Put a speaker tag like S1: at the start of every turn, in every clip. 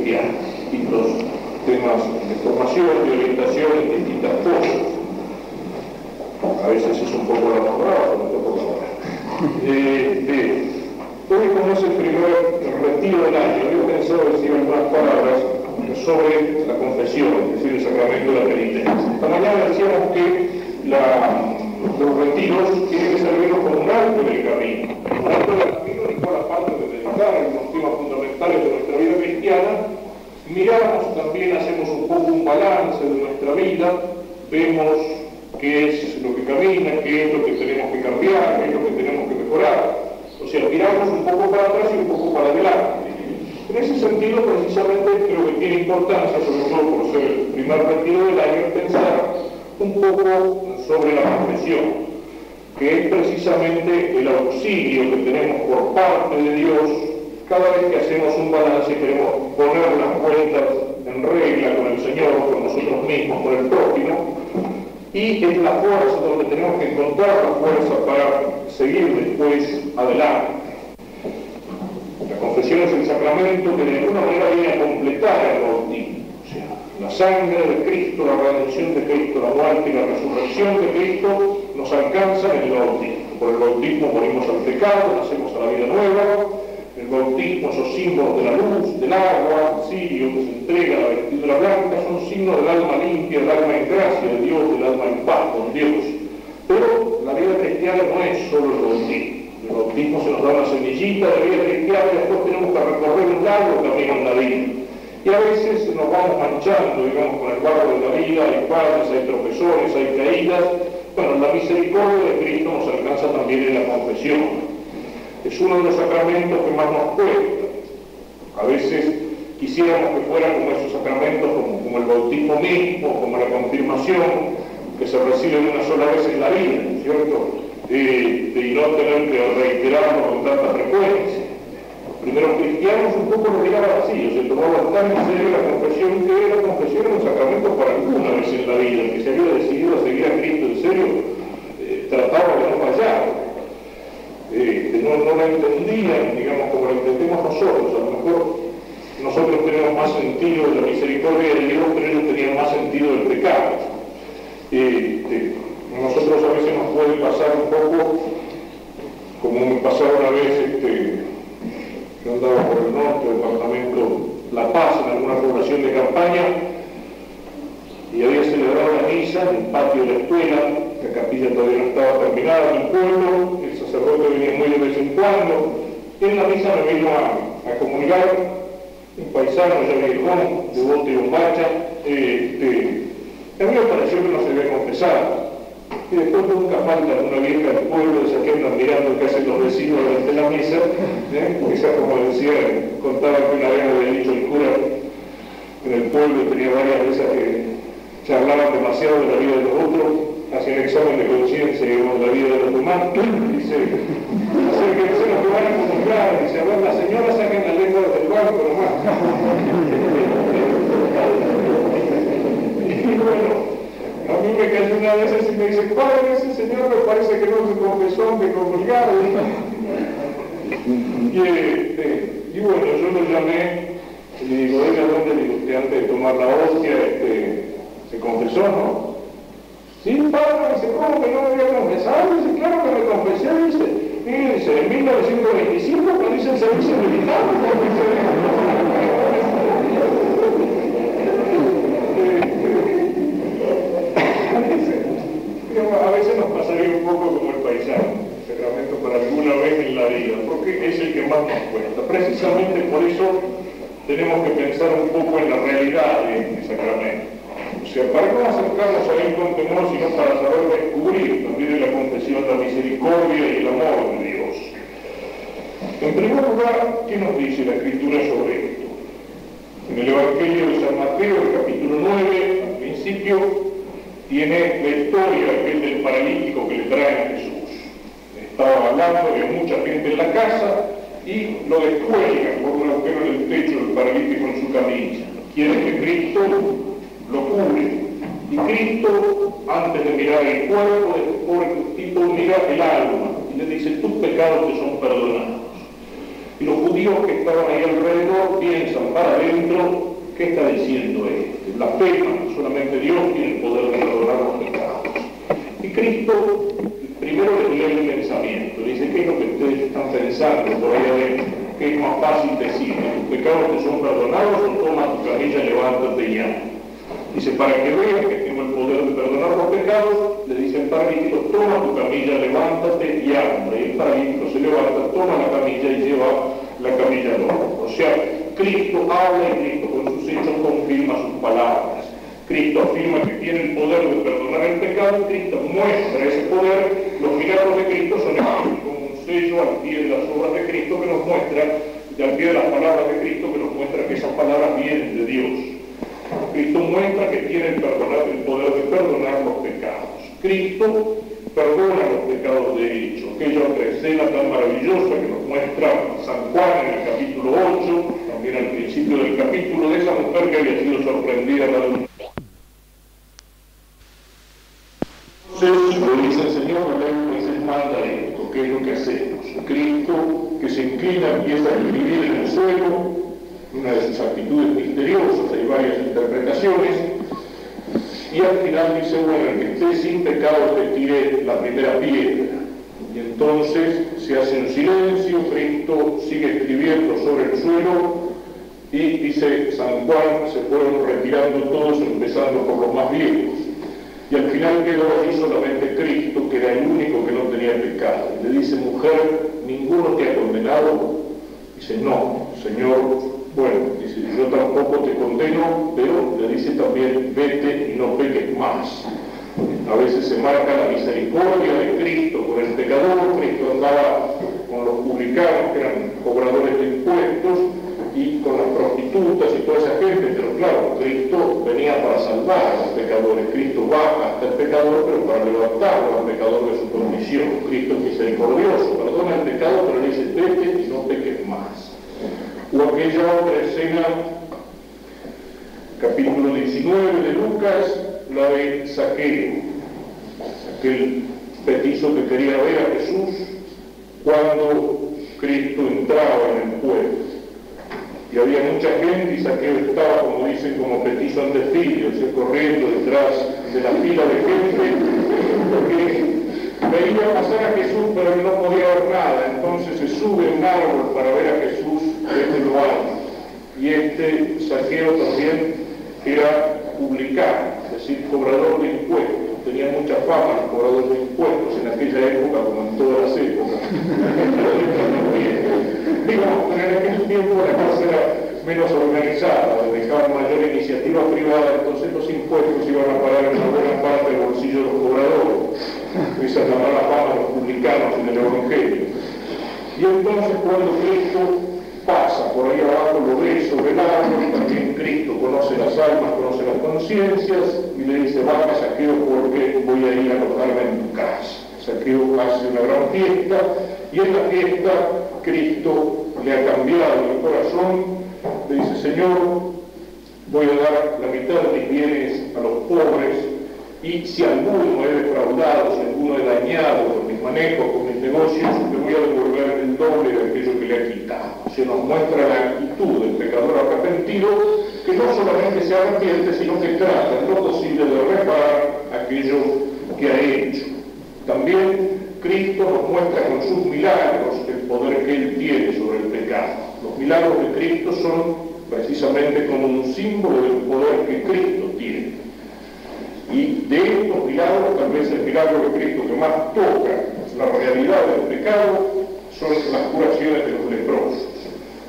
S1: cristianas, distintos temas de formación, de orientación en distintas cosas. A veces es un poco la morada, pero un poco la morada. Hoy, como es el primer retiro del año, yo pensaba decir algunas palabras sobre la confesión, es decir, el sacramento de la penitencia. Esta mañana decíamos que los retiros tienen que servirnos como un alto en el camino. Un alto en el camino en el cual, aparte de meditar algunos temas fundamentales de nuestra vida cristiana, miramos también, hacemos un poco un balance de nuestra vida, vemos qué es lo que camina, qué es lo que tenemos que cambiar, qué es lo que tenemos que mejorar. O sea, miramos un poco para atrás y un poco para adelante. En ese sentido, precisamente, creo que tiene importancia, sobre todo por ser el primer retiro del año, pensar un poco sobre la confesión, que es precisamente el auxilio que tenemos por parte de Dios cada vez que hacemos un balance y queremos poner las cuentas en regla con el Señor, con nosotros mismos, con el prójimo, y es la fuerza donde tenemos que encontrar la fuerza para seguir después adelante. La confesión es el sacramento que de alguna manera viene a completar el bautismo. O sea, la sangre de Cristo, la redención de Cristo, la muerte y la resurrección de Cristo nos alcanzan en el bautismo. Por el bautismo morimos al pecado, nacemos a la vida nueva. El bautismo, esos símbolos de la luz, del agua, el cirio que se entrega, la vestidura blanca, son signos del alma limpia, del alma en gracia de Dios, del alma en paz con Dios. Pero la vida cristiana no es solo el bautismo. El bautismo se nos da una semillita de vida cristiana y después tenemos que recorrer un largo camino en la vida. Y a veces nos vamos manchando, digamos, con el barro de la vida, hay fallas, hay tropezones, hay caídas. Bueno, la misericordia de Cristo nos alcanza también en la confesión. Es uno de los sacramentos que más nos cuesta. A veces quisiéramos que fuera como esos sacramentos, como el bautismo mismo, como la confirmación, que se recibe una sola vez en la vida, ¿cierto? Y no tener que reiterarlo con tanta frecuencia. Los primeros cristianos un poco lo miraban así, se tomaban tan en serio la confesión, que la confesión era un sacramento para alguna vez en la vida. El que se había decidido a seguir a Cristo en serio, trataba de no fallar. No la entendían, digamos, como la entendemos nosotros. A lo mejor nosotros tenemos más sentido de la misericordia de Dios, pero ellos tenían más sentido del pecado. Nosotros a veces nos puede pasar un poco, como me pasaba una vez, yo andaba por el norte, departamento La Paz, en alguna población de campaña, y había celebrado la misa en el patio de la escuela. La capilla todavía no estaba terminada en el pueblo, el sacerdote venía muy de vez en cuando, y en la misa me vino a comunicar un paisano ya viejón, devoto y bombacha. A mí me pareció que no se había confesado, y después nunca falta una vieja del pueblo, esa que andan mirando qué hacen los vecinos durante la misa, quizás como decía, contaba que una vez me había dicho el cura en el pueblo, tenía varias de esas que charlaban demasiado de la vida de los otros, hacían examen de conciencia de la vida de los demás, dice, acérquense los que van a comunicar, dice, a ver, la señora saquen la lengua del banco nomás. Y bueno, a mí me cayó una vez y me dice, padre, ese señor me parece que no se confesó de comunicar. Y bueno, yo lo llamé y le digo, oiga, ¿dónde le digo usted antes de tomar la hostia, se confesó, no? Sí, padre, dice, ¿cómo que no me había confesado? Dice, claro que me confesé, dice. Mire, dice, en 1925, cuando hice el servicio militar, me confesé. A veces nos pasaría un poco como el paisano, el sacramento para alguna vez en la vida, porque es el que más nos cuesta. Precisamente por eso tenemos que pensar un poco en la realidad de este sacramento. O sea, para no acercarnos a él con temor, sino para saber descubrir también en la confesión la misericordia y el amor de Dios. En primer lugar, ¿qué nos dice la Escritura sobre esto? En el Evangelio de San Mateo, el capítulo 9, al principio, tiene la historia del paralítico que le traen a Jesús. Estaba hablando, había mucha gente en la casa y lo descuelgan por un agujero en el techo del paralítico en su camilla. Quiere que Cristo lo cubre. Y Cristo, antes de mirar el cuerpo del pobre tipo, mira el alma y le dice, tus pecados te son perdonados. Y los judíos que estaban ahí alrededor piensan, para adentro, ¿qué está diciendo esto? Blasfema, solamente Dios tiene el poder de perdonar los pecados. Y Cristo primero le lee el pensamiento, dice, ¿qué es lo que ustedes están pensando por ahí adentro? ¿Qué es más fácil decir? ¿Tus pecados te son perdonados o toma tu camilla, levántate y anda? Dice, para que veas que tengo el poder de perdonar los pecados, le dice el paralítico, toma tu camilla, levántate y anda. Y el paralítico se levanta, toma la camilla y lleva la camilla al hombro. O sea, Cristo habla y Cristo con sus hechos confirma sus palabras. Cristo afirma que tiene el poder de perdonar el pecado, Cristo muestra ese poder, los milagros de Cristo son como un sello al pie de las obras de Cristo que nos muestra, y al pie de las palabras de Cristo que nos muestra que esas palabras vienen de Dios. Cristo muestra que tiene el poder de perdonar los pecados. Cristo perdona los pecados de hecho. Aquella otra escena tan maravillosa que nos muestra San Juan en el capítulo 8, también al principio del capítulo, de esa mujer que había sido sorprendida al adulterio. Entonces, lo dice el Señor, la ley Moisés manda esto, ¿qué es lo que hacemos? Cristo, que se inclina, empieza a escribir en el suelo, una de sus actitudes misteriosas, hay varias interpretaciones, y al final dice, bueno, el que esté sin pecado te tire la primera piedra. Y entonces se hace un silencio, Cristo sigue escribiendo sobre el suelo, y dice San Juan, se fueron retirando todos, empezando por los más viejos. Y al final quedó allí solamente Cristo, que era el único que no tenía pecado. Y le dice, mujer, ¿ninguno te ha condenado? Dice, no, Señor. Bueno, dice, yo tampoco te condeno, pero le dice también, vete y no peques más. A veces se marca la misericordia de Cristo por el pecador. Cristo andaba con los publicanos, que eran cobradores de impuestos, y con las prostitutas y toda esa gente, pero claro, Cristo venía para salvar a los pecadores. Cristo va hasta el pecador, pero para levantarlo al pecador de su condición. Cristo es misericordioso, perdona el pecado, pero le dice, vete y no peques más. O aquella otra escena, capítulo 19 de Lucas, la de Zaqueo, aquel petizo que quería ver a Jesús cuando Cristo entraba en el pueblo. Y había mucha gente y Zaqueo estaba, como dicen, como petizo ante filio, corriendo detrás de la fila de gente, porque veía pasar a Jesús, pero él no podía ver nada. Entonces se sube a un árbol para ver a Jesús desde lo alto. Y este Zaqueo también era publicano, es decir, cobrador de impuestos. Tenía mucha fama el cobrador de impuestos en aquella época, como en todas las épocas. Digamos, en aquel tiempo la cosa era menos organizada, dejaban mayor iniciativa privada, entonces los impuestos iban a parar en una buena parte del bolsillo de los cobradores. Esa es la mala fama de los publicanos en el Evangelio. Y entonces cuando Cristo pasa por ahí abajo, lo ve sobre el árbol, también Cristo conoce las almas, conoce las conciencias, y le dice, vaya Zaqueo, porque voy a ir a alojarme en tu casa. Zaqueo hace una gran fiesta, y en la fiesta Cristo le ha cambiado el corazón, le dice, Señor, voy a dar la mitad de mis bienes a los pobres, y si alguno he defraudado, si alguno he dañado con mis manejos, con mis negocios, le voy a devolver el doble de aquello que le ha quitado. Se nos muestra la actitud del pecador arrepentido, que no solamente se arrepiente, sino que trata en lo posible de reparar aquello que ha hecho. También Cristo nos muestra con sus milagros el poder que Él tiene sobre el pecado. Los milagros de Cristo son precisamente como un símbolo del poder que Cristo tiene. Y de estos milagros, tal vez el milagro de Cristo que más toca la realidad del pecado son las curaciones de los leprosos.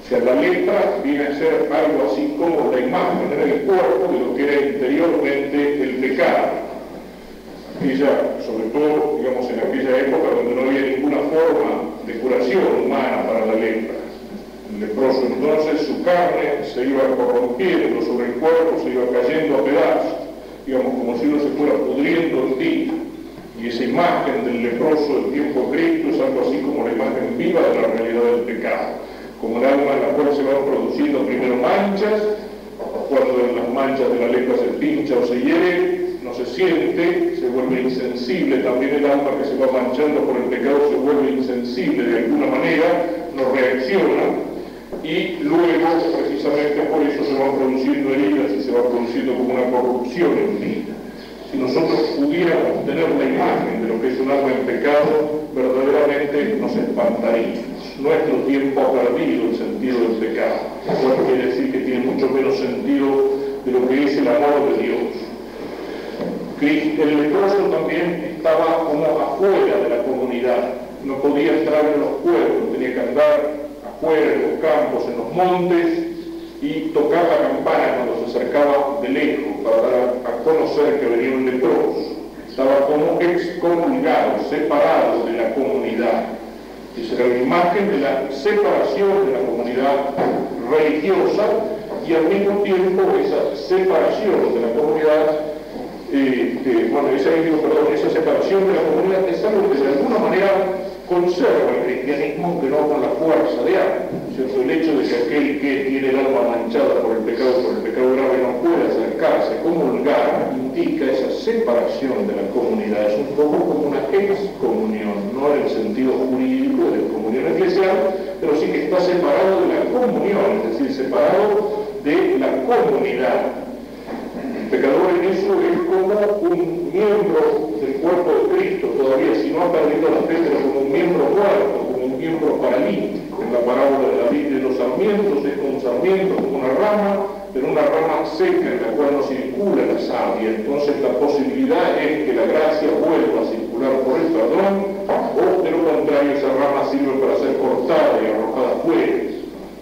S1: O sea, la lepra viene a ser algo así como la imagen en el cuerpo de lo que era interiormente el pecado. Sobre todo, digamos, en aquella época donde no había ninguna forma de curación humana para la lepra. El leproso entonces, su carne se iba corrompiendo sobre el cuerpo, se iba cayendo a pedazos, digamos, como si uno se fuera pudriendo en ti. Y esa imagen del leproso del tiempo de Cristo es algo así como la imagen viva de la realidad del pecado. Como el alma en la cual se van produciendo primero manchas, cuando en las manchas de la lepra se pincha o se hiere, no se siente, se vuelve insensible. También el alma que se va manchando por el pecado se vuelve insensible de alguna manera, no reacciona, y luego, precisamente por reconociendo como una corrupción en vida. Si nosotros pudiéramos tener la imagen de lo que es un alma en pecado, verdaderamente nos espantaríamos. Nuestro tiempo ha perdido el sentido del pecado. Eso quiere decir que tiene mucho menos sentido de lo que es el amor de Dios. El leproso también estaba como afuera de la comunidad, no podía entrar en los pueblos, tenía que andar afuera en los campos, en los montes, y tocar la campana cuando se acercaba de lejos para dar a conocer que venía un leproso. Estaba como excomulgado, separado de la comunidad. Esa era la imagen de la separación de la comunidad religiosa y al mismo tiempo esa separación de la comunidad, esa separación de la comunidad es algo que de alguna manera conserva el cristianismo, aunque no con la fuerza de alma. ¿Cierto? El hecho de que aquel que tiene el alma manchada por el pecado grave no puede acercarse, comulgar, indica esa separación de la comunidad. Es un poco como una excomunión, no en el sentido jurídico de comunión eclesial, pero sí que está separado de la comunión, es decir, separado de la comunidad. El pecador en eso es como un miembro del cuerpo de Cristo, todavía si no ha perdido la fe, pero como un miembro muerto, como un miembro paralítico. En la parábola de la vid de los sarmientos es como un sarmiento, como una rama, pero una rama seca en la cual no circula la savia. Entonces la posibilidad es que la gracia vuelva a circular por el perdón, o de lo contrario esa rama sirve para ser cortada y arrojada afuera.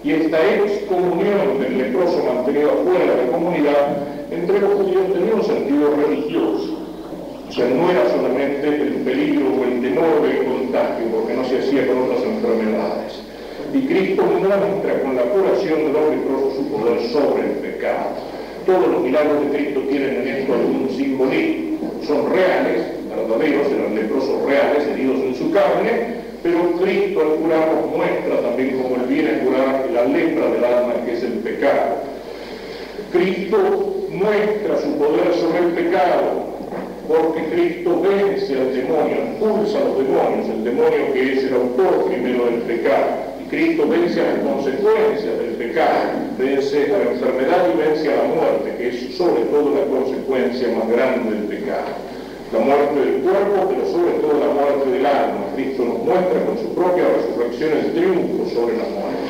S1: Y esta excomunión del leproso mantenido afuera de la comunidad entre los judíos tenía un sentido religioso. O sea, no era solamente el peligro o el temor del contagio, porque no se hacía con otras enfermedades. Y Cristo muestra con la curación de los leprosos su poder sobre el pecado. Todos los milagros de Cristo tienen en esto algún simbolismo. Son reales, verdaderos, eran leprosos reales, heridos en su carne, pero Cristo al curarnos muestra también cómo Él viene a curar la lepra del alma, que es el pecado. Cristo muestra su poder sobre el pecado, porque Cristo vence al demonio, expulsa a los demonios, el demonio que es el autor primero del pecado. Y Cristo vence a las consecuencias del pecado, vence a la enfermedad y vence a la muerte, que es sobre todo la consecuencia más grande del pecado. La muerte del cuerpo, pero sobre todo la muerte del alma. Cristo nos muestra con su propia resurrección el triunfo sobre la muerte.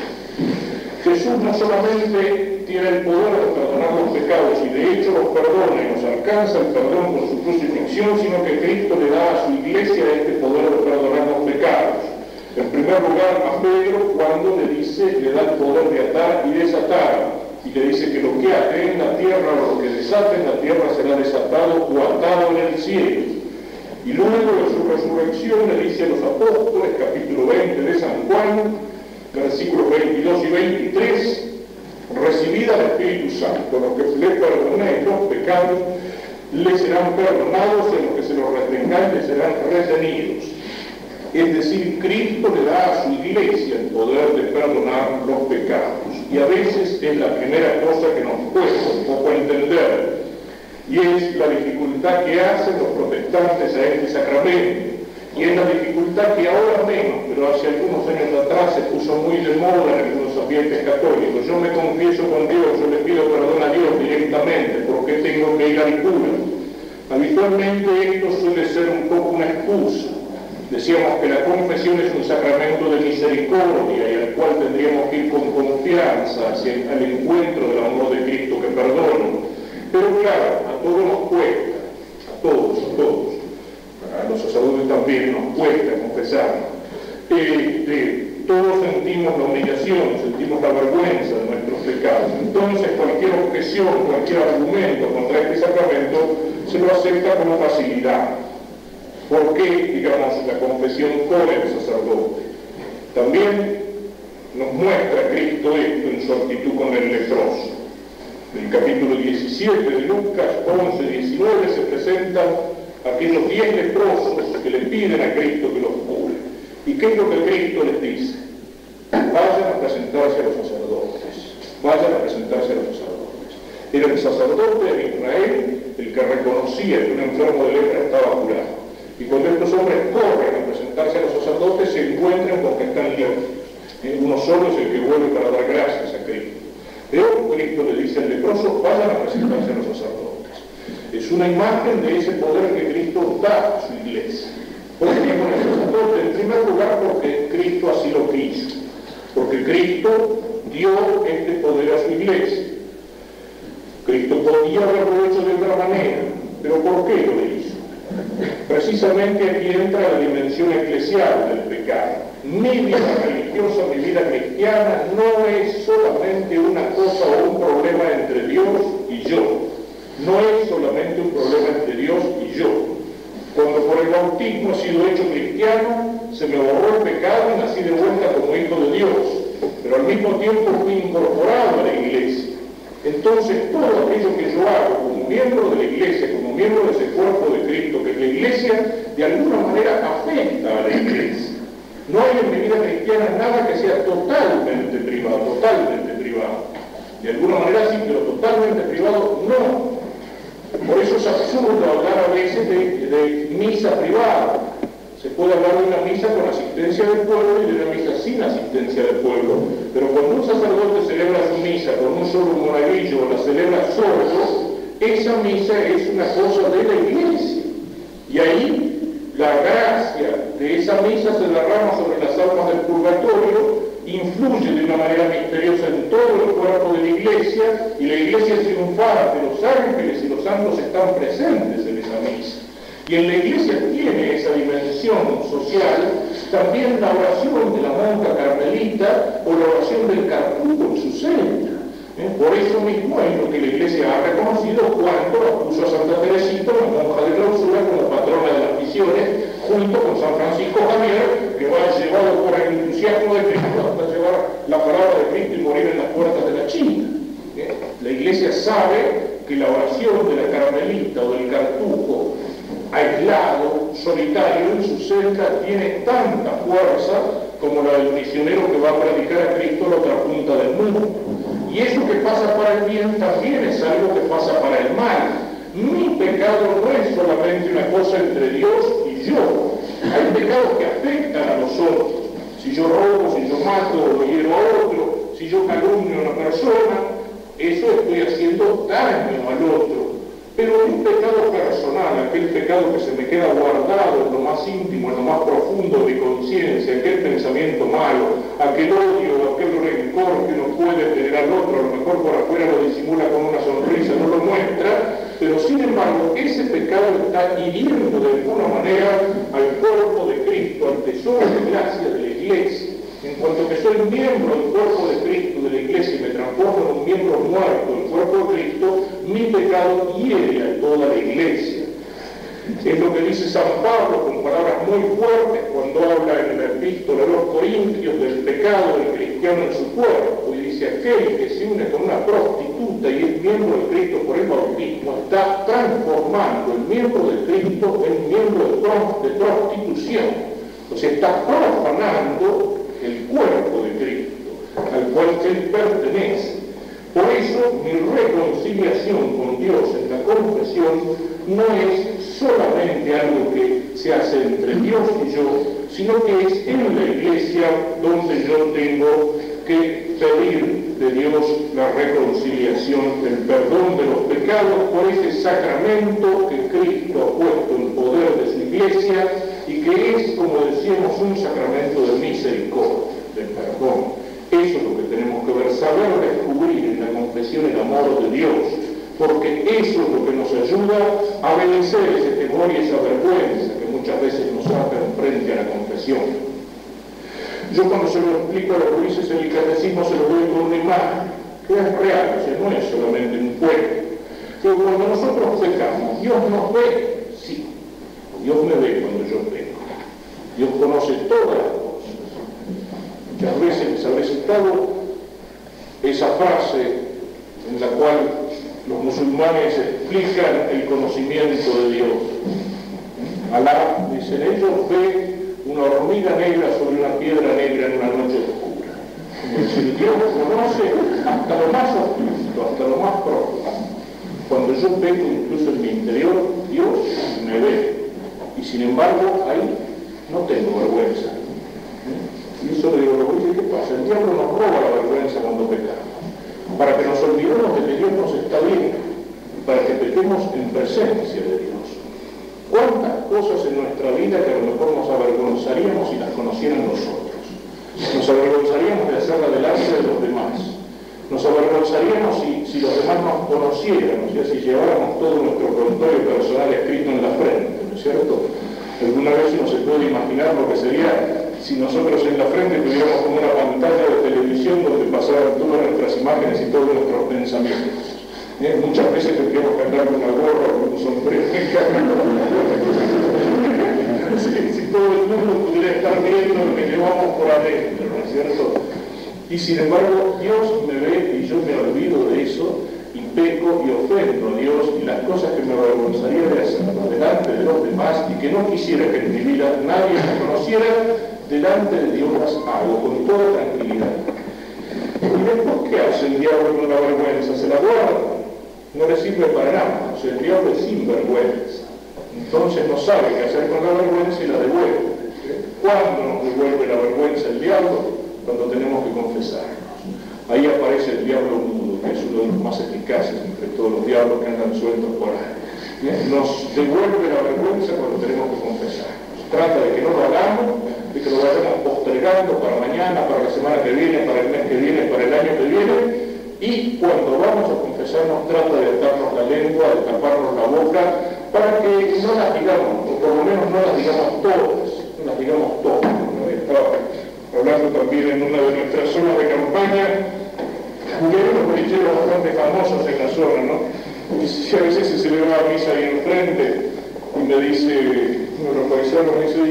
S1: Jesús no solamente tiene el poder de perdonar los pecados y de hecho los perdona y nos alcanza el perdón por su crucifixión, sino que Cristo le da a su iglesia este poder de perdonar los pecados. En primer lugar a Pedro cuando le da el poder de atar y desatar. Y le dice que lo que ate en la tierra o lo que desate en la tierra será desatado o atado en el cielo. Y luego de su resurrección le dice a los apóstoles, capítulo 20 de San Juan, versículos 22 y 23, recibid al Espíritu Santo, los que le perdonéis los pecados, les serán perdonados, y los que se los retengáis les serán retenidos. Es decir, Cristo le da a su iglesia el poder de perdonar los pecados. Y a veces es la primera cosa que nos cuesta un poco entender, y es la dificultad que hacen los protestantes a este sacramento. Y es la dificultad que ahora menos, pero hace algunos años atrás se puso muy de moda en algunos ambientes católicos. Yo me confieso con Dios, yo le pido perdón a Dios directamente, ¿por qué tengo que ir al cura? Habitualmente esto suele ser un poco una excusa. Decíamos que la confesión es un sacramento de misericordia y al cual tendríamos que ir con confianza al encuentro del amor de Cristo que perdona. Pero claro, a todos nos cuesta, a todos. A los sacerdotes también nos cuesta confesarnos. Todos sentimos la humillación, sentimos la vergüenza de nuestros pecados. Entonces cualquier objeción, cualquier argumento contra este sacramento se lo acepta con facilidad. ¿Por qué, digamos, la confesión con el sacerdote? También nos muestra Cristo esto en su actitud con el leproso. En el capítulo 17 de Lucas 11-19 se presentan aquellos 10 leprosos que le piden a Cristo que los cure. ¿Y qué es lo que Cristo les dice? Vayan a presentarse a los sacerdotes. Vayan a presentarse a los sacerdotes. Era el sacerdote de Israel el que reconocía que un enfermo de lepra estaba curado. Y cuando estos hombres corren a presentarse a los sacerdotes, se encuentran con que están limpios. Uno solo es el que vuelve para dar gracias a Cristo. Pero Cristo le dice al leproso, vayan a presentarse a los sacerdotes. Es una imagen de ese poder que Cristo da a su iglesia. ¿Por qué con el sacerdote? En primer lugar porque Cristo así lo quiso. Porque Cristo dio este poder a su iglesia. Cristo podía haberlo hecho de otra manera, pero ¿por qué lo hizo? Precisamente aquí entra la dimensión eclesial del pecado. Mi vida religiosa, mi vida cristiana no es solamente una cosa o un problema entre Dios y yo. No es solamente un problema entre Dios y yo. Cuando por el bautismo he sido hecho cristiano, se me borró el pecado y nací de vuelta como hijo de Dios. Pero al mismo tiempo fui incorporado a la iglesia. Entonces todo aquello que yo hago como miembro de la iglesia, como miembro de ese cuerpo de Cristo, que es la iglesia, de alguna manera afecta a la iglesia. No hay en mi vida cristiana nada que sea totalmente privado. De alguna manera sí, pero totalmente privado no. Por eso es absurdo hablar a veces de misa privada. Se puede hablar de una misa con asistencia del pueblo y de una misa sin asistencia del pueblo. Pero cuando un sacerdote celebra su misa con un solo monaguillo o la celebra solo, esa misa es una cosa de la iglesia. Y ahí la gracia de esa misa se derrama sobre las almas del purgatorio, influye de una manera misteriosa en todo el cuerpo de la iglesia, y la iglesia es triunfante, los ángeles y los santos están presentes en esa misa. Y en la iglesia tiene esa dimensión social también la oración de la monja carmelita o la oración del cartujo en su celda. Por eso mismo es lo que la iglesia ha reconocido cuando puso a Santa Teresita, la monja de clausura, como patrona de las misiones, junto con San Francisco Javier, que va llevado por el entusiasmo de Cristo hasta llevar la palabra de Cristo y morir en las puertas de la China. La iglesia sabe que la oración de la carmelita o del cartujo aislado, solitario en su celda, tiene tanta fuerza como la del misionero que va a predicar a Cristo a la otra punta del mundo. Y eso que pasa para el bien también es algo que pasa para el mal. Mi pecado no es solamente una cosa entre Dios y yo. Hay pecados que afectan a los otros. Si yo robo, si yo mato o hiero a otro, si yo calumnio a una persona, eso estoy haciendo daño al otro. Pero un pecado personal, aquel pecado que se me queda guardado en lo más íntimo, en lo más profundo de mi conciencia, aquel pensamiento malo, aquel odio, aquel rencor que uno puede tener al otro, a lo mejor por afuera lo disimula con una sonrisa, no lo muestra, pero sin embargo ese pecado está hiriendo de alguna manera al cuerpo de Cristo, al tesoro de gracia de la iglesia. En cuanto que soy miembro del cuerpo de Cristo, de la iglesia, y me transformo en un miembro muerto del cuerpo de Cristo, mi pecado hiere a toda la iglesia. Es lo que dice San Pablo con palabras muy fuertes cuando habla en la epístola a los Corintios del pecado del cristiano en su cuerpo. Y dice, aquel que se une con una prostituta y es miembro de Cristo por el bautismo, está transformando el miembro de Cristo en miembro de prostitución. O sea, está profanando el cuerpo de Cristo, al cual él pertenece. Por eso mi reconciliación con Dios en la confesión no es solamente algo que se hace entre Dios y yo, sino que es en la iglesia donde yo tengo que pedir de Dios la reconciliación, el perdón de los pecados por ese sacramento que Cristo ha puesto en poder de su iglesia y que es, como decíamos, un sacramento de misericordia, de perdón. Eso es lo que tenemos que ver, saber descubrir en la confesión el amor de Dios, porque eso es lo que nos ayuda a vencer ese temor y esa vergüenza que muchas veces nos sacan frente a la confesión. Yo cuando se lo explico a los jueces en el catecismo se lo doy con una imagen que es real, o sea, no es solamente un cuento. Que cuando nosotros pecamos, Dios nos ve, sí, Dios me ve cuando yo peco. Dios conoce todas las cosas. Muchas veces les habré citado esa frase en la cual los musulmanes explican el conocimiento de Dios. Alá, dicen ellos, ve una hormiga negra sobre una piedra negra en una noche oscura. Es decir, Dios conoce hasta lo más oscuro, hasta lo más profundo. Cuando yo peco, incluso en mi interior, Dios me ve. Y sin embargo, ahí no tengo vergüenza. Y eso le digo, ¿qué pasa? El diablo nos roba la vergüenza cuando pecamos. para que nos olvidemos de que Dios nos está viendo, para que pequemos en presencia de Dios. ¿Cuántas cosas en nuestra vida que a lo mejor nos avergonzaríamos si las conocieran nosotros? Nos avergonzaríamos de hacerla delante de los demás. Nos avergonzaríamos si los demás nos conocieran, o sea, si lleváramos todo nuestro prontuario personal escrito en la frente, ¿no es cierto? Alguna vez uno se puede imaginar lo que sería si nosotros en la frente tuviéramos como una pantalla de televisión donde pasaran todas nuestras imágenes y todos nuestros pensamientos. Muchas veces tendríamos que andar con una gorra o con un sombrero. Si todo el mundo pudiera estar viendo lo que llevamos por adentro, ¿no es cierto? Y sin embargo, Dios me ve y yo me olvido de eso y peco y ofendo a Dios, y las cosas que me avergonzaría de hacer delante de los demás y que no quisiera que en mi vida nadie me conociera, delante de Dios las hago con toda tranquilidad. Y después, ¿qué hace el diablo con la vergüenza? Se la guarda. No le sirve para nada. O sea, el diablo es sinvergüenza. Entonces no sabe qué hacer con la vergüenza y la devuelve. ¿Cuándo nos devuelve la vergüenza el diablo? Cuando tenemos que confesarnos. Ahí aparece el diablo mudo, que es uno de los más eficaces entre todos los diablos que andan sueltos por ahí. Nos devuelve la vergüenza cuando tenemos que confesarnos. Trata de que no lo hagamos, de que lo vayamos postergando para mañana, para la semana que viene, para el mes que viene, para el año que viene, y cuando vamos a confesarnos trata de atarnos la lengua, de taparnos la boca, para que no las digamos, o por lo menos no las digamos todas, no las digamos todas. Estaba hablando también en una de nuestras zonas de campaña, que hay unos bolicheros bastante famosos en la zona, ¿no? Y a veces se celebra la misa ahí enfrente, y me dice, uno de los paisanos me dice, y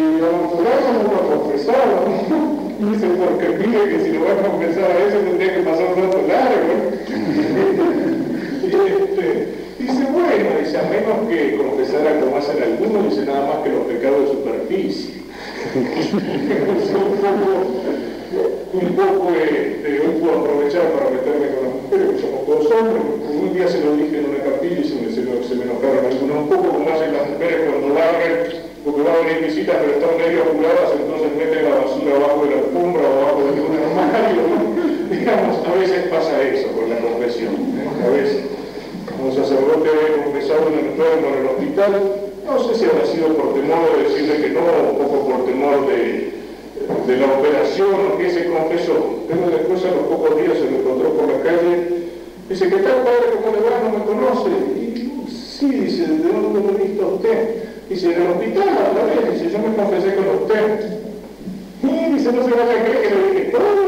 S1: fulano no lo ha confesado, ¿no? Y dice, porque mire que si lo va a confesar a eso tendría que pasar un rato largo. Dice, bueno, dice, a menos que confesara como hacen algunos, dice nada más que los pecados de superficie. un poco hoy puedo aprovechar para meterme con las mujeres, que somos todos hombres. Un día se lo dije en una capilla y se me enojaron algunos, un poco como hacen las mujeres cuando largan, porque van a venir visitas pero están medio apuradas, entonces meten la basura abajo de la alfombra o abajo de un armario, ¿no? Digamos, a veces pasa eso con la confesión, a veces. Un sacerdote había confesado un enfermo en el hospital, no sé si habrá sido por temor de decirle que no, un poco por temor de la operación o que se confesó, pero después a los pocos días se lo encontró por la calle, dice, ¿qué tal padre? ¿Cómo le va? ¿No me conoce? Y sí, dice, ¿de dónde lo he visto a usted? Dice, en el hospital, a la vez, dice, yo me confesé con usted. Y dice, no se vaya a creer que le dije todo.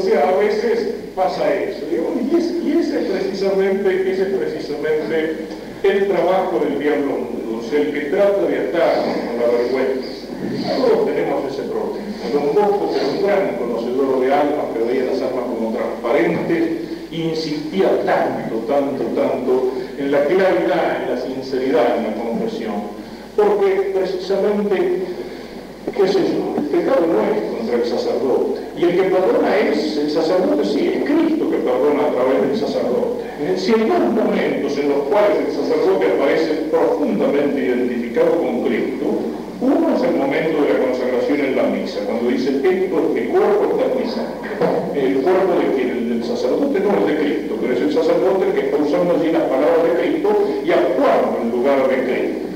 S1: A veces pasa eso, y ese es precisamente el trabajo del diablo mudo, o sea, el que trata de atarnos con la vergüenza. Todos tenemos ese problema. Don Bosco, que era un gran conocedor de almas, que veía las almas como transparentes, insistía tanto en la claridad, en la sinceridad en la confesión, porque precisamente, qué sé yo, el pecado no es contra el sacerdote, y el que perdona es el sacerdote, sí, es Cristo que perdona a través del sacerdote. Si hay dos momentos en los cuales el sacerdote aparece profundamente identificado con Cristo, uno es el momento de la consagración en la misa, cuando dice, esto es mi cuerpo, esta es mi sangre. El cuerpo de quien, el del sacerdote no es de Cristo, pero es el sacerdote el que está usando allí las palabras de Cristo y actuando en lugar de Cristo.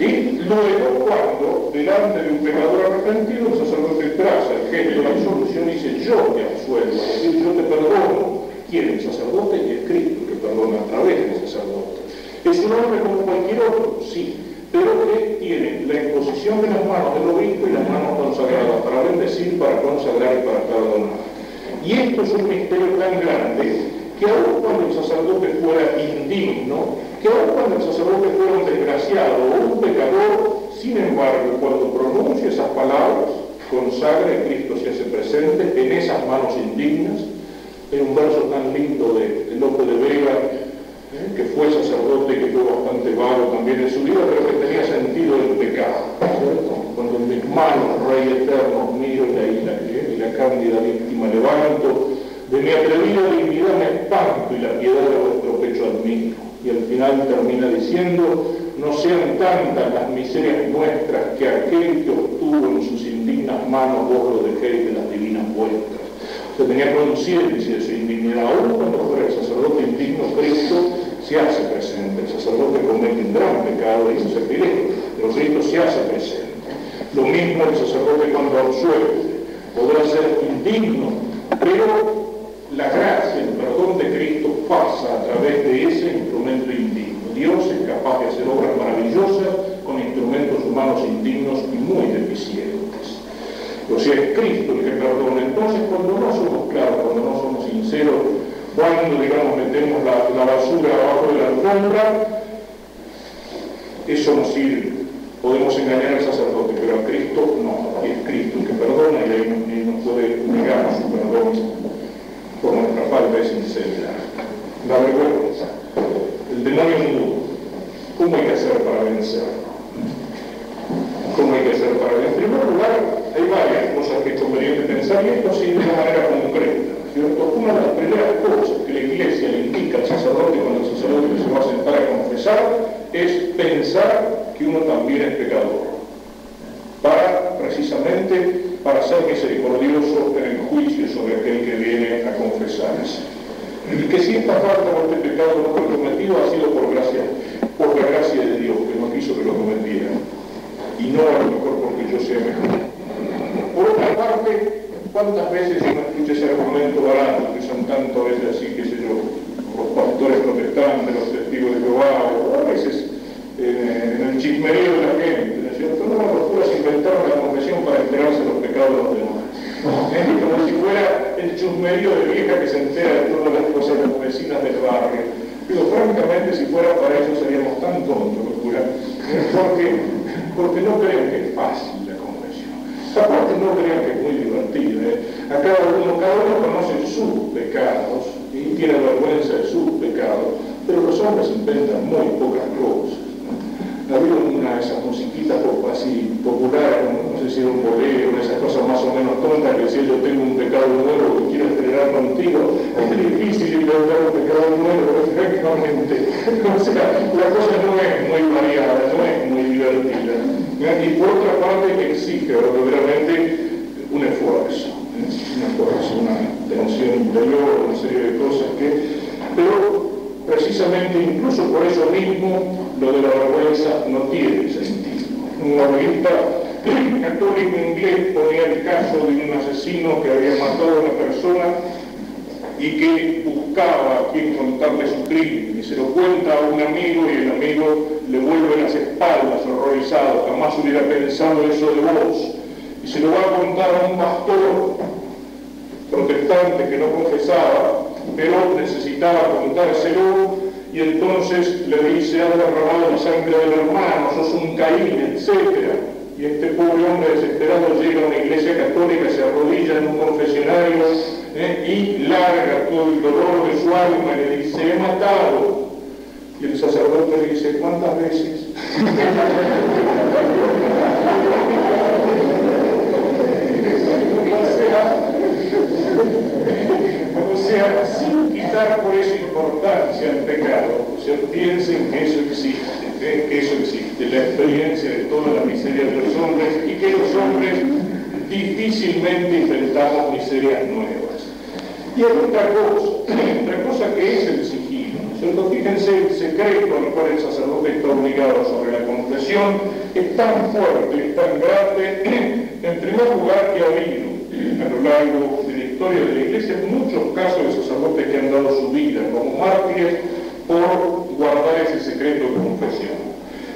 S1: Y luego, cuando delante de un pecador arrepentido, el sacerdote traza el gesto de la absolución y dice, yo te absuelvo, es decir, yo te perdono. ¿Quién? El sacerdote, y es Cristo que perdona a través del sacerdote. Es un hombre como cualquier otro, sí, pero que tiene la imposición de las manos del obispo y las manos consagradas para bendecir, para consagrar y para perdonar. Y esto es un misterio tan grande que aun cuando el sacerdote fuera indigno, que aun cuando el sacerdote fuera un desgraciado o un pecador, sin embargo, cuando pronuncia esas palabras, consagra y Cristo se hace presente en esas manos indignas. Hay un verso tan lindo de Lope de Vega, que fue sacerdote, que fue bastante vago también en su vida, pero que tenía sentido del pecado, ¿cierto? Cuando en mis manos, Rey eterno, miro y la cándida víctima levanto, de mi atrevida dignidad me espanto y la piedad de vuestro pecho admiro. Y al final termina diciendo: no sean tantas las miserias nuestras que aquel que obtuvo en sus indignas manos vos lo dejéis de las divinas vuestras. Se tenía conciencia de su indignidad. Aún cuando fuera el sacerdote indigno, Cristo se hace presente. El sacerdote comete un gran pecado y un sacrilegio, pero Cristo se hace presente. Lo mismo el sacerdote cuando absuelve. Podrá ser indigno, pero la gracia, el perdón de Cristo pasa a través de ese instrumento indigno. Dios es capaz de hacer obras maravillosas con instrumentos humanos indignos y muy deficientes. O sea, es Cristo el que perdona. Entonces, cuando no somos claros, cuando no somos sinceros, cuando, digamos, metemos la basura abajo de la alfombra, eso nos sirve. Podemos engañar al sacerdote, pero a Cristo no. Y es Cristo el que perdona, y ahí no puede negar su perdón por nuestra falta de sinceridad. La vergüenza, el demonio mudo. ¿Cómo hay que hacer para vencerlo? ¿Cómo hay que hacer para vencerlo? En primer lugar, hay varias cosas que es conveniente pensar, y esto sí de una manera concreta, ¿cierto? Una de las primeras cosas que la Iglesia le indica al sacerdote cuando el sacerdote se va a sentar a confesar es pensar que uno también es pecador, precisamente para ser misericordioso en el juicio sobre aquel que viene a confesarse. Y que si esta falta o este pecado no fue cometido ha sido por la gracia de Dios, que no quiso que lo cometiera, y no a lo mejor porque yo sea mejor. Por otra parte, ¿cuántas veces uno escucha ese argumento barato, que son tanto a veces así, qué sé yo, los pastores protestantes, los testigos de Jehová, o a veces en el chismerío de la gente, ¿no es cierto? No, los curas inventaron la confesión para enterarse de los pecados de los demás. Como si fuera el chusmerío de vieja que se entera de todas las cosas de las vecinas del barrio. Pero francamente, si fuera para eso seríamos tan tontos los curas, porque no creen que es fácil la confesión. Aparte no crean que es muy divertida. Cada uno conoce sus pecados y tiene vergüenza de sus pecados, pero los hombres inventan muy pocas cosas. Había una de esas musiquitas así populares, no sé si era un bolero, esas cosas más o menos tontas, que decía: yo tengo un pecado nuevo que quiero estrenar contigo. Es difícil inventar un pecado nuevo, efectivamente. O sea, la cosa no es muy variada, no es muy divertida. Y por otra parte exige verdaderamente un esfuerzo, una tensión interior, una serie de cosas pero precisamente incluso por eso mismo lo de la vergüenza no tiene sentido. Un novelista católico inglés ponía el caso de un asesino que había matado a una persona y que buscaba a quien contarle su crimen, y se lo cuenta a un amigo y el amigo le vuelve las espaldas horrorizado: jamás hubiera pensado eso de vos. Y se lo va a contar a un pastor protestante que no confesaba, pero necesitaba contárselo, y entonces le dice: has derramado la sangre del hermano, sos un Caín, etc. Y este pobre hombre desesperado llega a una iglesia católica, se arrodilla en un confesionario y larga todo el dolor de su alma y le dice: he matado. Y el sacerdote le dice: ¿cuántas veces? O sea, sin quitar por eso importancia al pecado, o sea, piensen que eso existe, la experiencia de toda la miseria de los hombres, y que los hombres difícilmente inventamos miserias nuevas. Y hay otra cosa que es el sigilo, ¿no es cierto? Fíjense, el secreto al cual el sacerdote está obligado sobre la confesión es tan fuerte, es tan grande, en primer lugar, que ha habido a lo largo de la historia de la Iglesia muchos casos de sacerdotes que han dado su vida como mártires por guardar ese secreto de confesión.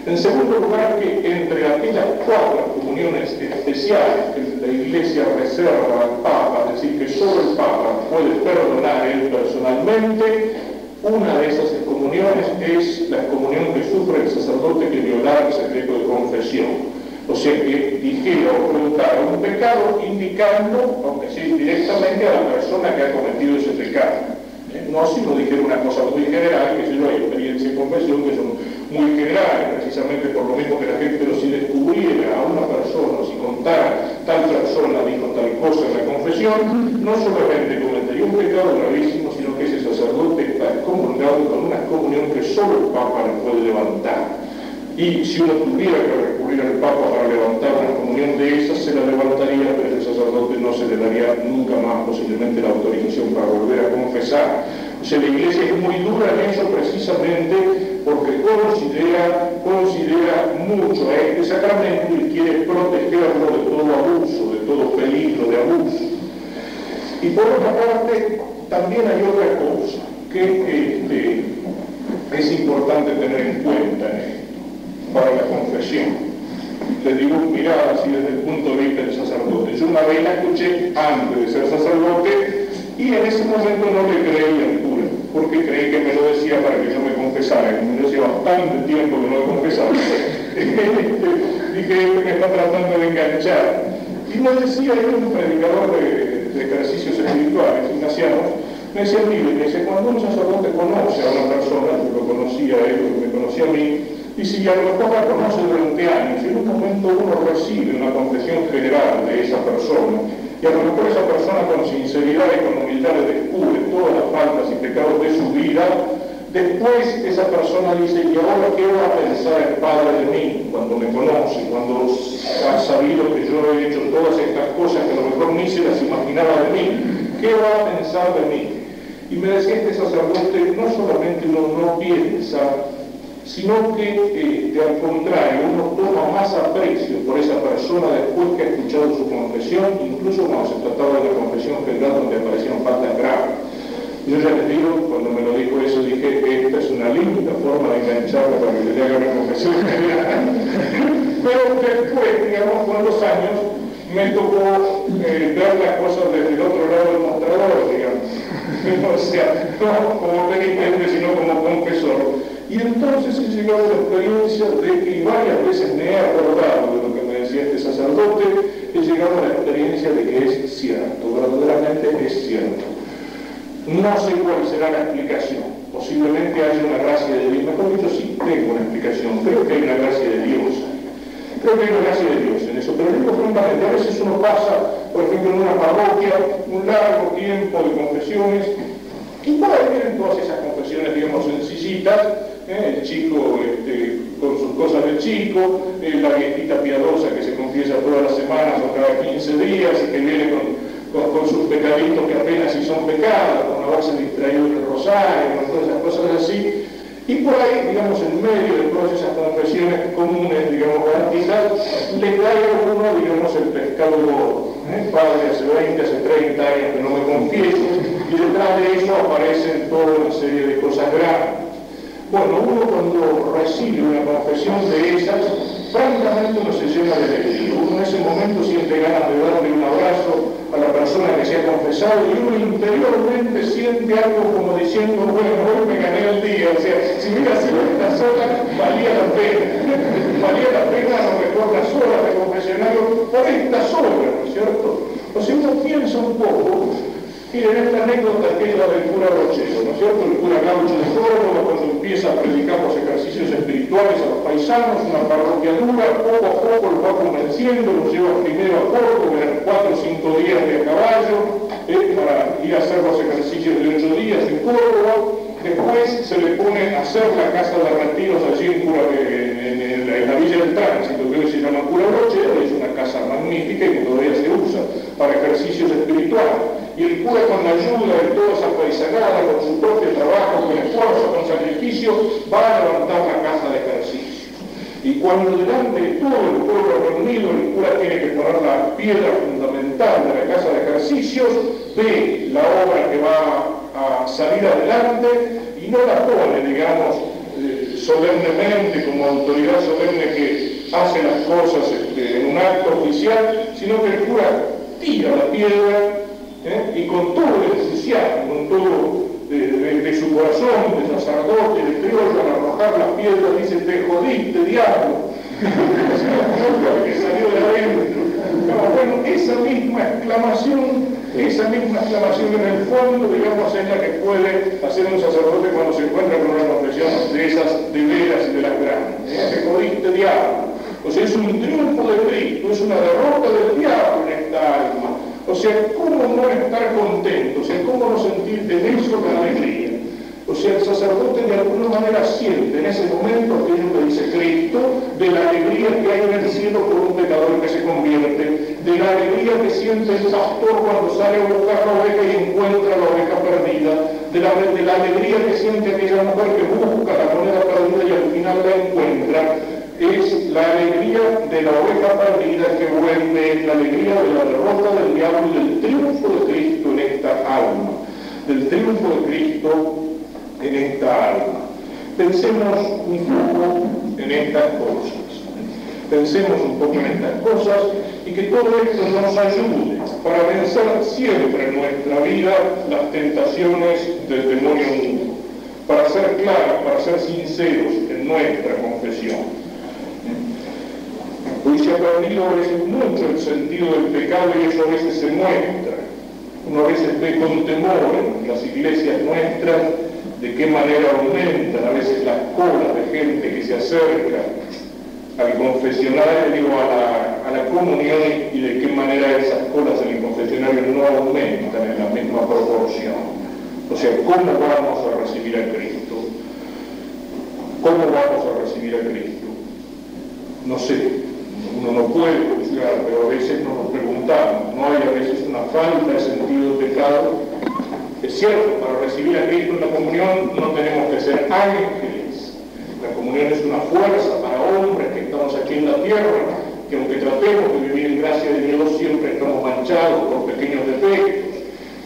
S1: En segundo lugar, que entre aquellas 4 comuniones especiales que la Iglesia reserva al Papa, es decir, que solo el Papa puede perdonar él personalmente, una de esas excomuniones es la excomunión que sufre el sacerdote que violara el secreto de confesión. O sea, que dijera o preguntara un pecado indicando, aunque sea indirectamente, a la persona que ha cometido ese pecado. No si no dijera una cosa muy general, que si no hay experiencia y confesión que son muy generales, precisamente por lo mismo que la gente, pero si descubriera a una persona, si contara tal persona dijo tal cosa en la confesión, no solamente cometería un pecado gravísimo, sino que ese sacerdote está excomulgado con una excomunión que solo el Papa le puede levantar. Y si uno tuviera que recurrir al Papa para levantar una comunión de esas, se la levantaría, pero el sacerdote no se le daría nunca más posiblemente la autorización para volver a confesar. O sea, la Iglesia es muy dura en eso precisamente porque considera mucho a este sacramento y quiere protegerlo de todo abuso, de todo peligro de abuso. Y por otra parte, también hay otra cosa que es importante tener en cuenta para la confesión. Le digo, mirá, así desde el punto de vista del sacerdote. Yo una vez la escuché antes de ser sacerdote y en ese momento no le creí al cura, porque creí que me lo decía para que yo me confesara, y me decía bastante tiempo que no me confesaba. Dije, me está tratando de enganchar. Y me decía, era un predicador de ejercicios espirituales, ignacianos, me decía, mire, cuando un sacerdote conoce a una persona, yo lo conocía a él, me conocía a mí, y si a lo mejor la conoce durante años, y en un momento uno recibe una confesión general de esa persona, y a lo mejor esa persona con sinceridad y con humildad le descubre todas las faltas y pecados de su vida, después esa persona dice, ¿y ahora qué va a pensar el Padre de mí cuando me conoce, cuando ha sabido que yo he hecho todas estas cosas que a lo mejor ni se las imaginaba de mí? ¿Qué va a pensar de mí? Y me decía este sacerdote, no solamente uno no piensa, sino que al contrario, uno toma más aprecio por esa persona después que ha escuchado su confesión, incluso cuando se trataba de la confesión general donde aparecieron faltas graves. Yo ya les digo, cuando me lo dijo eso, dije que esta es una linda forma de engancharla para que se le haga una confesión general. Pero después, digamos, con los años, me tocó ver las cosas desde el otro lado del mostrador, digamos. O sea, no como penitente, sino como confesor. Y entonces he llegado a la experiencia de que, y varias veces me he acordado de lo que me decía este sacerdote, he llegado a la experiencia de que es cierto, verdaderamente es cierto. No sé cuál será la explicación, posiblemente haya una gracia de Dios, mejor dicho, sí tengo una explicación, creo que hay una gracia de Dios. Creo que hay una gracia de Dios en eso, pero digo francamente, a veces uno pasa, por ejemplo, en una parroquia, un largo tiempo de confesiones, y por ahí vienen todas esas confesiones, digamos, sencillitas, el chico con sus cosas del chico, la viejita piadosa que se confiesa todas las semanas o cada 15 días y que viene con sus pecaditos que apenas si son pecados, con haberse distraído del rosario, con todas esas cosas así. Y por ahí, digamos, en medio de todas esas confesiones comunes, digamos, garantizadas, le cae a uno, digamos, el pescado gordo. Padre, hace 20, hace 30 años que no me confieso, y detrás de eso aparecen toda una serie de cosas grandes. Bueno, uno cuando recibe una confesión de esas, francamente uno se llena de alegría. Uno en ese momento siente ganas de darle un abrazo a la persona que se ha confesado y uno interiormente siente algo como diciendo, bueno, hoy me gané el día. O sea, si hubiera sido esta sola, valía la pena. Valía la pena a lo mejor las horas de confesionario por estas horas, ¿no es cierto? O sea, uno piensa un poco. Miren, esta anécdota que es la del cura Rochero, ¿no es cierto? El cura Gaucho de Córdoba, cuando empieza a predicar los ejercicios espirituales a los paisanos, una parroquia dura, poco a poco lo va convenciendo, los lleva primero a Córdoba, eran 4 o 5 días de a caballo, para ir a hacer los ejercicios de 8 días en Córdoba. Después se le pone a hacer la casa de retiros allí en la Villa del Tránsito, que hoy se llama Cura Rochero, es una casa magnífica y que todavía se usa para ejercicios espirituales. Y el cura, con la ayuda de toda esa paisanada, con su propio trabajo, con esfuerzo, con sacrificio, va a levantar la casa de ejercicio. Y cuando delante de todo el pueblo reunido, el cura tiene que poner la piedra fundamental de la casa de ejercicios, ve la obra que va a salir adelante y no la pone, digamos, solemnemente, como autoridad solemne que hace las cosas en un acto oficial, sino que el cura tira la piedra y con todo el entusiasmo, con todo de su corazón, de sacerdote, de criollo, al arrojar las piedras, dice, te jodiste, diablo. que salió de adentro. Bueno, esa misma exclamación en el fondo, digamos, es la que puede hacer un sacerdote cuando se encuentra con una confesión de esas de veras y de las grandes. Te jodiste, diablo. O sea, es un triunfo de Cristo, es una derrota del diablo en esta alma. O sea, ¿cómo no estar contento? O sea, ¿cómo no sentirte en eso con alegría? O sea, el sacerdote de alguna manera siente en ese momento aquello que dice Cristo, de la alegría que hay en el cielo por un pecador que se convierte, de la alegría que siente el pastor cuando sale a buscar la oveja y encuentra la oveja perdida, de la alegría que siente aquella mujer que busca la moneda perdida y al final la encuentra. Es la alegría de la oveja perdida que vuelve, la alegría de la derrota del diablo y del triunfo de Cristo en esta alma, del triunfo de Cristo en esta alma. Pensemos un poco en estas cosas, pensemos un poco en estas cosas y que todo esto nos ayude para vencer siempre en nuestra vida las tentaciones del demonio mundo, para ser claros, para ser sinceros en nuestra confesión. Hoy se ha perdido a veces mucho el sentido del pecado y eso a veces se muestra. Uno a veces ve con temor en las iglesias nuestras de qué manera aumentan a veces las colas de gente que se acerca al confesionario, a la comunión, y de qué manera esas colas en el confesionario no aumentan en la misma proporción. O sea, ¿cómo vamos a recibir a Cristo? ¿Cómo vamos a recibir a Cristo? No sé. Uno no puede juzgar, pero a veces nos preguntamos, ¿no hay a veces una falta de sentido de pecado? Es cierto, para recibir a Cristo en la comunión no tenemos que ser ángeles. La comunión es una fuerza para hombres que estamos aquí en la tierra, que aunque tratemos de vivir en gracia de Dios, siempre estamos manchados por pequeños defectos.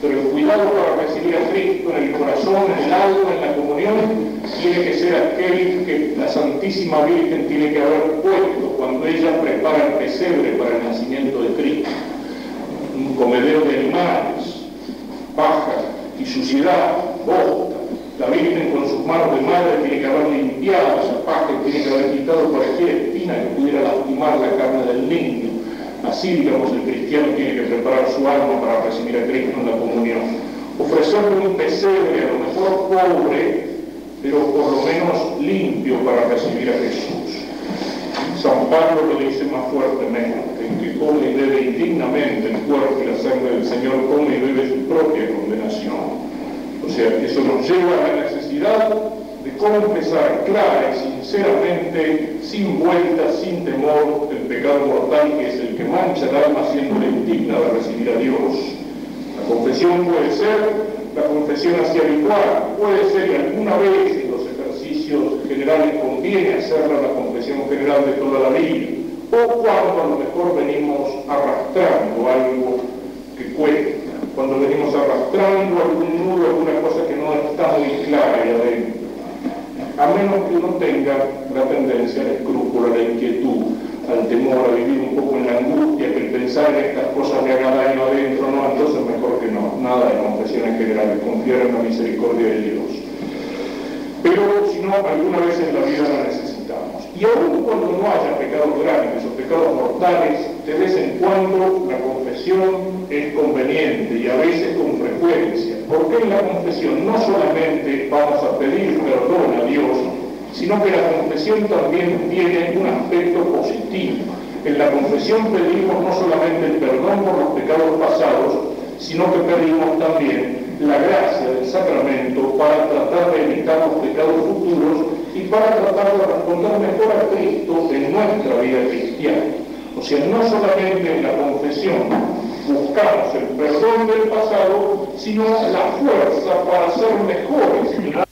S1: Pero el cuidado para recibir a Cristo en el corazón, en el alma, en la comunión, tiene que ser aquel que la Santísima Virgen tiene que haber puesto cuando ella prepara el pesebre para el nacimiento de Cristo. Un comedero de animales, paja y suciedad, bosta. La Virgen con sus manos de madre tiene que haber limpiado esa paja y tiene que haber quitado cualquier espina que pudiera lastimar la carne del niño. Así, digamos, el cristiano tiene que preparar su alma para recibir a Cristo en la comunión. Ofrecerle un pesebre, a lo mejor pobre, pero por lo menos limpio para recibir a Jesús. San Pablo lo dice más fuertemente: el que come y bebe indignamente el cuerpo y la sangre del Señor, come y bebe su propia condenación. O sea, eso nos lleva a la necesidad de confesar clara y sinceramente, sin vueltas, sin temor, el pecado mortal que es el que mancha el alma siendo indigna de recibir a Dios. La confesión puede ser la confesión hacia el igual, puede ser, y alguna vez en los ejercicios generales conviene hacerla la confesión general de toda la vida, o cuando a lo mejor venimos arrastrando algo que cuesta, cuando venimos arrastrando algún nudo, alguna cosa que no está muy clara ahí adentro, a menos que uno tenga la tendencia al escrúpulo, a la inquietud, al temor, a vivir un poco en la angustia, que el pensar en estas cosas le haga daño adentro, no, entonces mejor que no, nada de confesiones generales, confiar en la misericordia de Dios. Pero si no, alguna vez en la vida la necesitamos. Y aún cuando no haya pecados grandes o pecados mortales, de vez en cuando la confesión es conveniente y a veces con frecuencia, porque en la confesión no solamente vamos a pedir perdón a Dios, sino que la confesión también tiene un aspecto positivo. En la confesión pedimos no solamente el perdón por los pecados pasados, sino que pedimos también la gracia del sacramento para tratar de evitar los pecados futuros y para tratar de responder mejor a Cristo en nuestra vida cristiana. O sea, no solamente en la confesión buscamos el perdón del pasado, sino la fuerza para ser mejores.